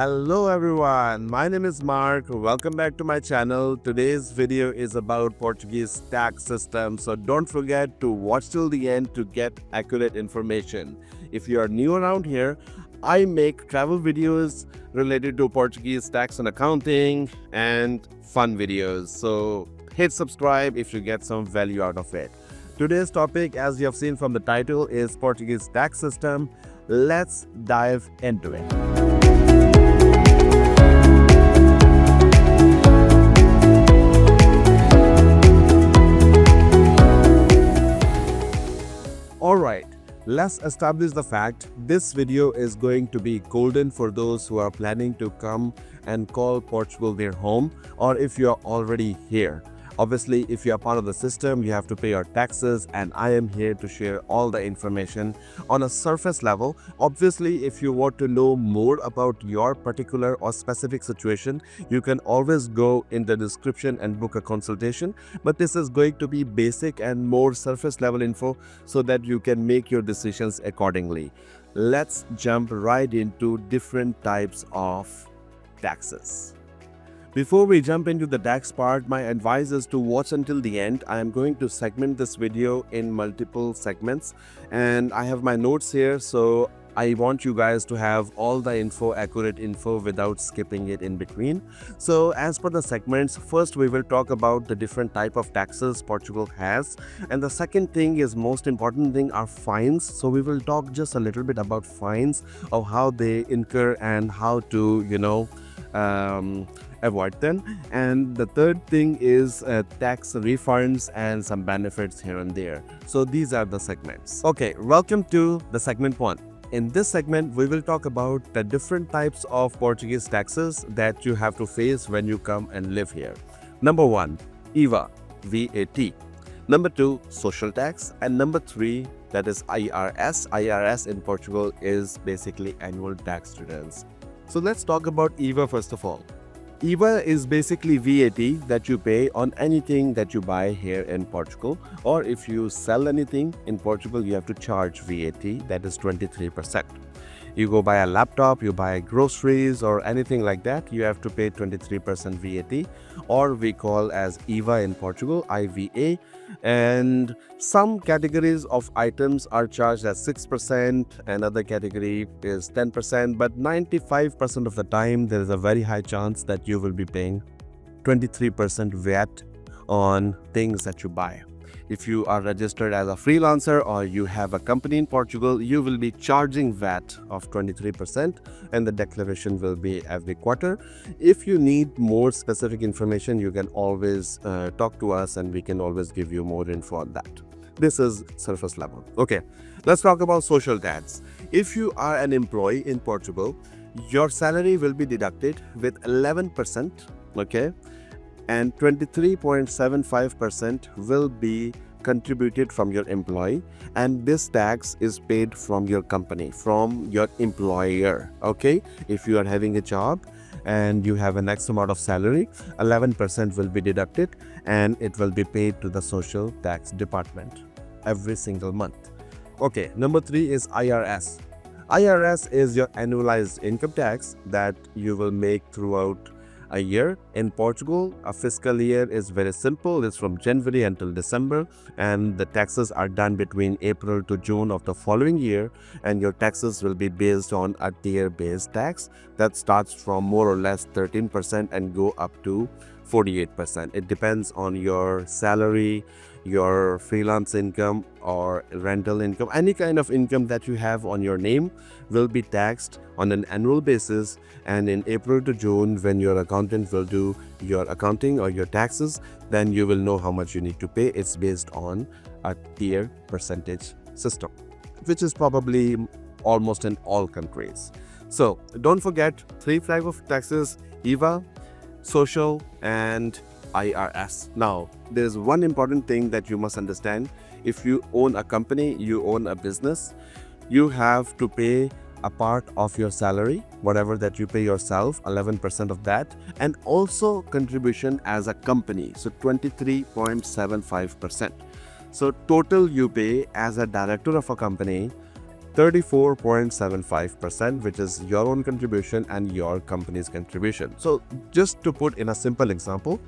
Hello everyone, my name is Mark. Welcome back to my channel. Today's video is about Portuguese tax system, so don't forget to watch till the end to get accurate information. If you are new around here, I make travel videos related to Portuguese tax and accounting and fun videos. So hit subscribe if you get some value out of it. Today's topic, as you have seen from the title, is Portuguese tax system. Let's dive into it. Alright, let's establish the fact this video is going to be golden for those who are planning to come and call Portugal their home, or if you are already here. Obviously, if you are part of the system, you have to pay your taxes, and I am here to share all the information on a surface level. Obviously, if you want to know more about your particular or specific situation, you can always go in the description and book a consultation. But this is going to be basic and more surface level info so that you can make your decisions accordingly. Let's jump right into different types of taxes. Before we jump into the tax part, my advice is to watch until the end. I am going to segment this video in multiple segments, and I have my notes here, so I want you guys to have all the accurate info without skipping it in between. So as per the segments, first we will talk about the different type of taxes Portugal has, and the second thing is most important thing are fines. So we will talk just a little bit about fines, of how they incur and how to avoid them. And the third thing is tax refunds and some benefits here and there. So these are the segments. Okay, welcome to the segment 1. In this segment, we will talk about the different types of Portuguese taxes that you have to face when you come and live here. Number 1, IVA, VAT. Number 2, social tax. And number 3, that is IRS. IRS in Portugal is basically annual tax returns. So let's talk about IVA first of all. IVA is basically VAT that you pay on anything that you buy here in Portugal, or if you sell anything in Portugal, you have to charge VAT, that is 23%. You go buy a laptop, you buy groceries or anything like that, you have to pay 23% VAT, or we call as IVA in Portugal, IVA. And some categories of items are charged at 6%, another category is 10%, but 95% of the time there is a very high chance that you will be paying 23% VAT on things that you buy. If you are registered as a freelancer or you have a company in Portugal, you will be charging VAT of 23%, and the declaration will be every quarter. If you need more specific information, you can always talk to us and we can always give you more info on that. This is surface level. Okay, let's talk about social tax. If you are an employee in Portugal, your salary will be deducted with 11%, okay? And 23.75% will be contributed from your employee, and this tax is paid from your company, from your employer. Okay, if you are having a job and you have an X amount of salary, 11% will be deducted and it will be paid to the social tax department every single month. Okay, number 3 is IRS. IRS is your annualized income tax that you will make throughout a year. In Portugal, a fiscal year is very simple. It's from January until December, and the taxes are done between April to June of the following year, and your taxes will be based on a tier-based tax that starts from more or less 13% and go up to 48%. It depends on your salary, your freelance income or rental income. Any kind of income that you have on your name will be taxed on an annual basis, and in April to June, when your accountant will do your accounting or your taxes, then you will know how much you need to pay. It's based on a tier percentage system, which is probably almost in all countries. So don't forget 3 types of taxes: IVA, social and IRS. Now, there's one important thing that you must understand. If you own a company, you own a business, you have to pay a part of your salary, whatever that you pay yourself, 11% of that, and also contribution as a company, so 23.75%. So total you pay as a director of a company 34.75%, which is your own contribution and your company's contribution. So just to put in a simple example,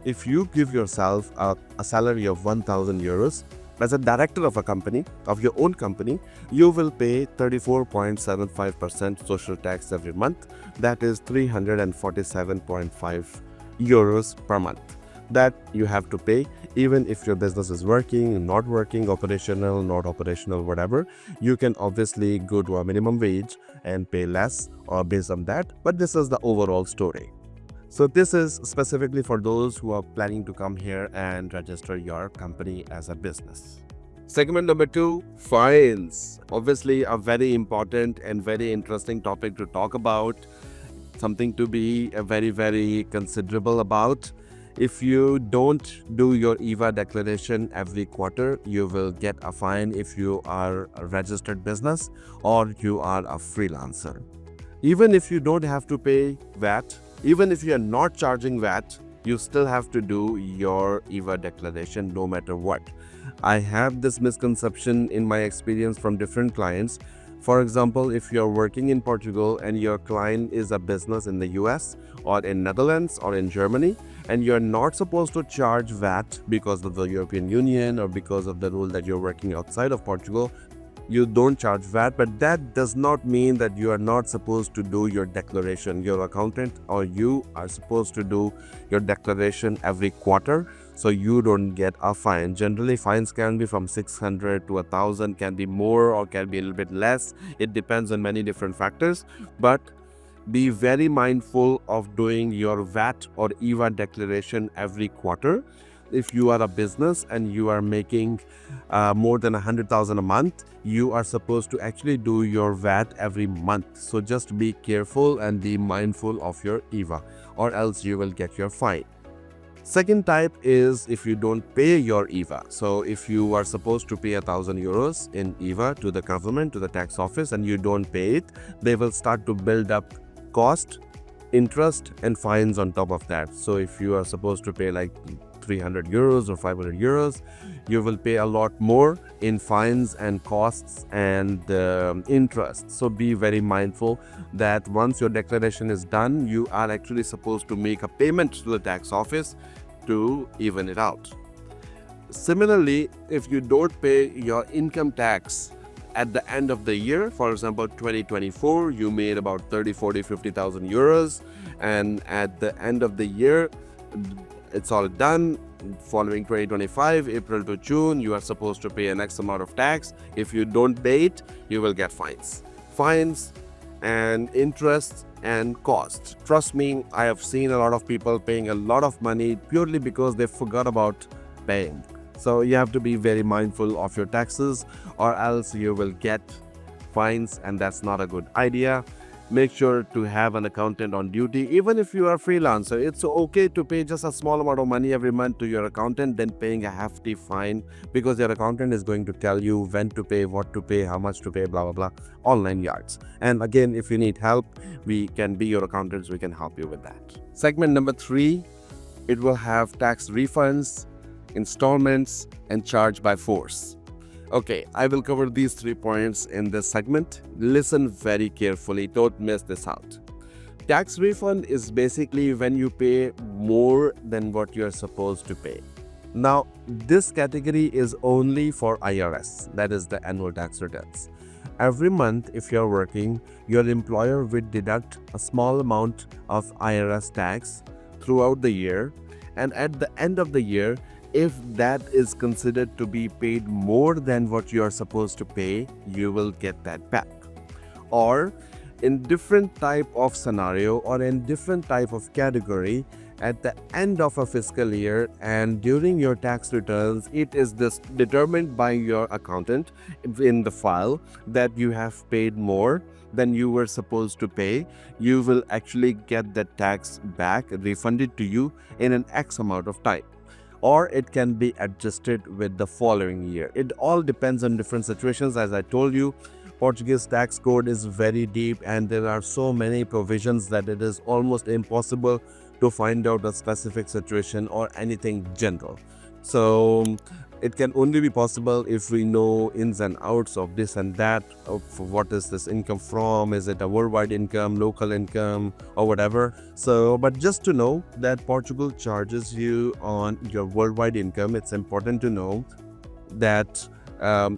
if you give yourself a salary of 1,000 euros, as a director of a company, of your own company, you will pay 34.75% social tax every month. That is 347.5 euros per month that you have to pay, even if your business is working, not working, operational, not operational, whatever. You can obviously go to a minimum wage and pay less or based on that, but this is the overall story. So this is specifically for those who are planning to come here and register your company as a business. Segment number 2, fines. Obviously a very important and very interesting topic to talk about, something to be very, very considerable about. If you don't do your EVA declaration every quarter, you will get a fine if you are a registered business or you are a freelancer. Even if you don't have to pay VAT, even if you are not charging VAT, you still have to do your EVA declaration no matter what. I have this misconception in my experience from different clients. For example, if you're working in Portugal and your client is a business in the US or in Netherlands or in Germany, and you're not supposed to charge VAT because of the European Union or because of the rule that you're working outside of Portugal, you don't charge VAT, but that does not mean that you are not supposed to do your declaration. Your accountant or you are supposed to do your declaration every quarter, so you don't get a fine. Generally, fines can be from 600 to 1,000, can be more or can be a little bit less. It depends on many different factors, but be very mindful of doing your VAT or EVA declaration every quarter. If you are a business and you are making more than 100,000 a month, you are supposed to actually do your VAT every month. So just be careful and be mindful of your EVA, or else you will get your fine. Second type is if you don't pay your EVA. So if you are supposed to pay 1,000 euros in EVA to the government, to the tax office, and you don't pay it, they will start to build up cost, interest and fines on top of that. So if you are supposed to pay like 300 euros or 500 euros, you will pay a lot more in fines and costs and interest. So be very mindful that once your declaration is done, you are actually supposed to make a payment to the tax office to even it out. Similarly, if you don't pay your income tax at the end of the year, for example 2024, you made about 30, 40, 50,000 euros, and at the end of the year it's all done. Following 2025, April to June, you are supposed to pay an X amount of tax. If you don't pay it, you will get fines and interest and cost. Trust me, I have seen a lot of people paying a lot of money purely because they forgot about paying. So you have to be very mindful of your taxes, or else you will get fines, and that's not a good idea. Make sure to have an accountant on duty. Even if you are a freelancer, it's okay to pay just a small amount of money every month to your accountant than paying a hefty fine, because your accountant is going to tell you when to pay, what to pay, how much to pay, blah, blah, blah, all 9 yards. And again, if you need help, we can be your accountants. We can help you with that. Segment number 3, it will have tax refunds, installments, and charge by force. Okay, I will cover these 3 points in this segment. Listen very carefully, don't miss this out. Tax refund is basically when you pay more than what you are supposed to pay. Now, this category is only for IRS, that is the annual tax returns. Every month, if you are working, your employer will deduct a small amount of IRS tax throughout the year, and at the end of the year, if that is considered to be paid more than what you are supposed to pay, you will get that back. Or in different type of scenario or in different type of category, at the end of a fiscal year and during your tax returns, it is determined by your accountant in the file that you have paid more than you were supposed to pay. You will actually get that tax back, refunded to you in an X amount of time. Or it can be adjusted with the following year. It all depends on different situations. As I told you, Portuguese tax code is very deep and there are so many provisions that it is almost impossible to find out a specific situation or anything general. So it can only be possible if we know ins and outs of this and that, of what is this income from, is it a worldwide income, local income, or whatever. So, but just to know that Portugal charges you on your worldwide income, it's important to know that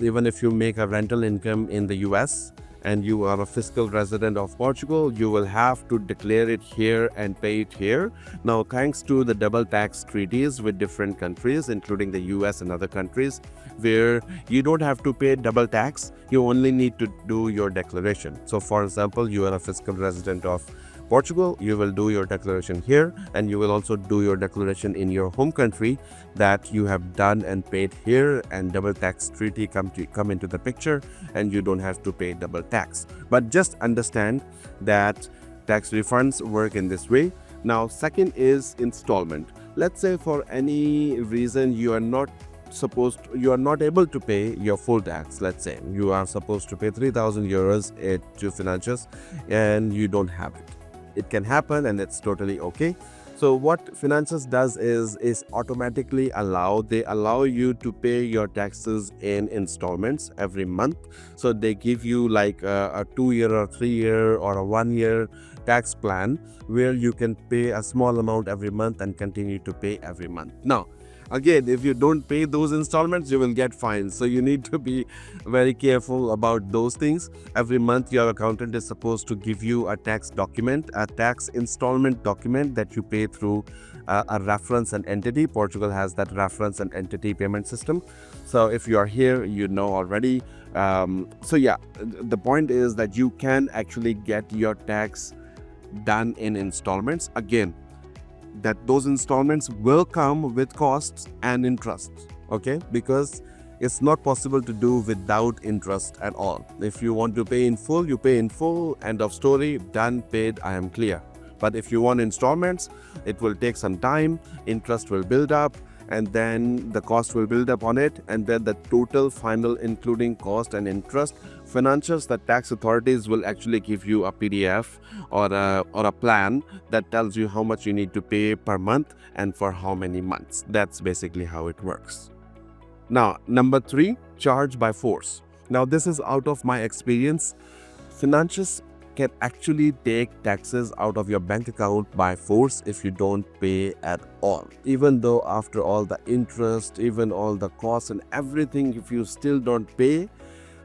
even if you make a rental income in the US and you are a fiscal resident of Portugal, you will have to declare it here and pay it here. Now, thanks to the double tax treaties with different countries, including the US and other countries, where you don't have to pay double tax, you only need to do your declaration. So, for example, you are a fiscal resident of Portugal, you will do your declaration here, and you will also do your declaration in your home country that you have done and paid here, and double tax treaty come into the picture, and you don't have to pay double tax. But just understand that tax refunds work in this way. Now, second is installment. Let's say for any reason you are not able to pay your full tax. Let's say you are supposed to pay 3,000 euros to Finanças and you don't have it. It can happen and it's totally okay. So what Finanças does is automatically allow you to pay your taxes in installments every month. So they give you like a 2-year or 3-year or a 1-year tax plan where you can pay a small amount every month and continue to pay every month. Now, again, if you don't pay those installments, you will get fined. So you need to be very careful about those things. Every month, your accountant is supposed to give you a tax document, a tax installment document that you pay through a reference and entity. Portugal has that reference and entity payment system. So if you are here, you know already. So yeah, the point is that you can actually get your tax done in installments. Again, that those installments will come with costs and interest, okay? Because it's not possible to do without interest at all. If you want to pay in full, you pay in full, end of story, done, paid, I am clear. But if you want installments, it will take some time, interest will build up, and then the cost will build up on it, and then the total final including cost and interest, Finanças, the tax authorities will actually give you a PDF or a plan that tells you how much you need to pay per month and for how many months. That's basically how it works. Now, number 3, charge by force. Now, this is out of my experience. Finanças can actually take taxes out of your bank account by force if you don't pay at all. Even though after all the interest, even all the costs and everything, if you still don't pay,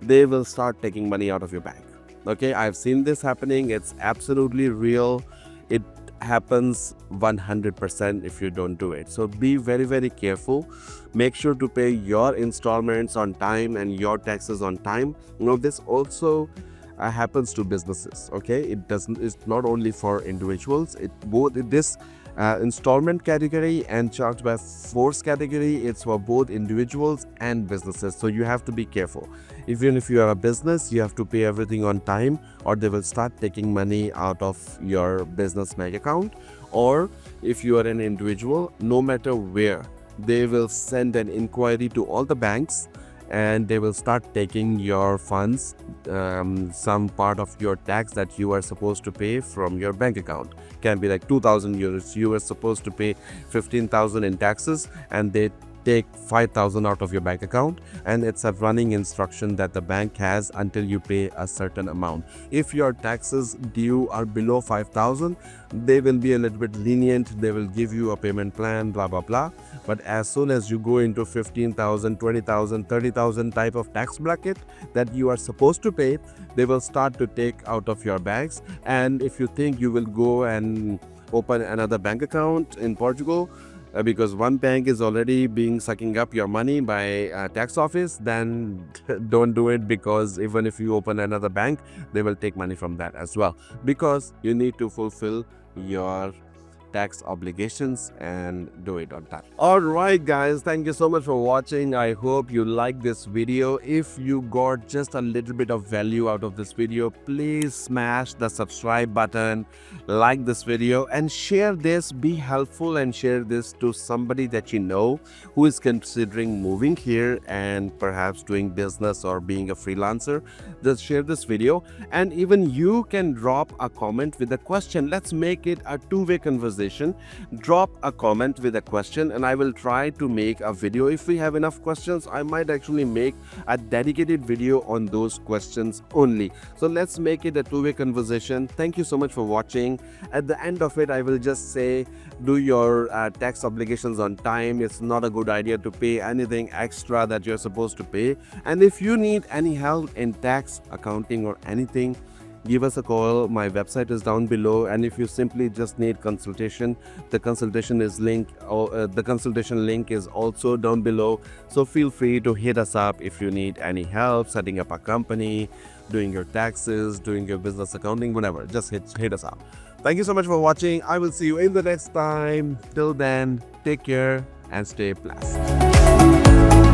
they will start taking money out of your bank. Okay, I've seen this happening. It's absolutely real. It happens 100% if you don't do it. So be very, very careful. Make sure to pay your installments on time and your taxes on time. This also happens to businesses. Okay, it's not only for individuals. This installment category and charge by force category, it's for both individuals and businesses. So you have to be careful. Even if you are a business, you have to pay everything on time, or they will start taking money out of your business bank account. Or if you are an individual, no matter where, they will send an inquiry to all the banks and they will start taking your funds, some part of your tax that you are supposed to pay from your bank account. Can be like 2,000 euros. You were supposed to pay 15,000 in taxes and they take 5,000 out of your bank account, and it's a running instruction that the bank has until you pay a certain amount. If your taxes due are below 5,000, they will be a little bit lenient. They will give you a payment plan, blah blah blah. But as soon as you go into 15,000, 20,000, 30,000 type of tax bracket that you are supposed to pay, they will start to take out of your banks. And if you think you will go and open another bank account in Portugal, because one bank is already sucking up your money by a tax office, then don't do it, because even if you open another bank, they will take money from that as well, because you need to fulfill your tax obligations and do it on time. All right guys, thank you so much for watching. I hope you like this video. If you got just a little bit of value out of this video, please smash the subscribe button, like this video, and share this. Be helpful and share this to somebody that you know who is considering moving here and perhaps doing business or being a freelancer. Just share this video, and even you can drop a comment with a question. Let's make it a two-way conversation. conversation. Drop a comment with a question and I will try to make a video. If we have enough questions, I might actually make a dedicated video on those questions only. So let's make it a two-way conversation. Thank you so much for watching. At the end of it, I will just say, do your tax obligations on time. It's not a good idea to pay anything extra that you're supposed to pay. And if you need any help in tax, accounting or anything, give us a call. My website is down below, and if you simply just need consultation, the consultation link is also down below. So feel free to hit us up if you need any help setting up a company, doing your taxes, doing your business accounting, whatever. Just hit us up. Thank you so much for watching. I will see you in the next time. Till then, take care and stay blessed.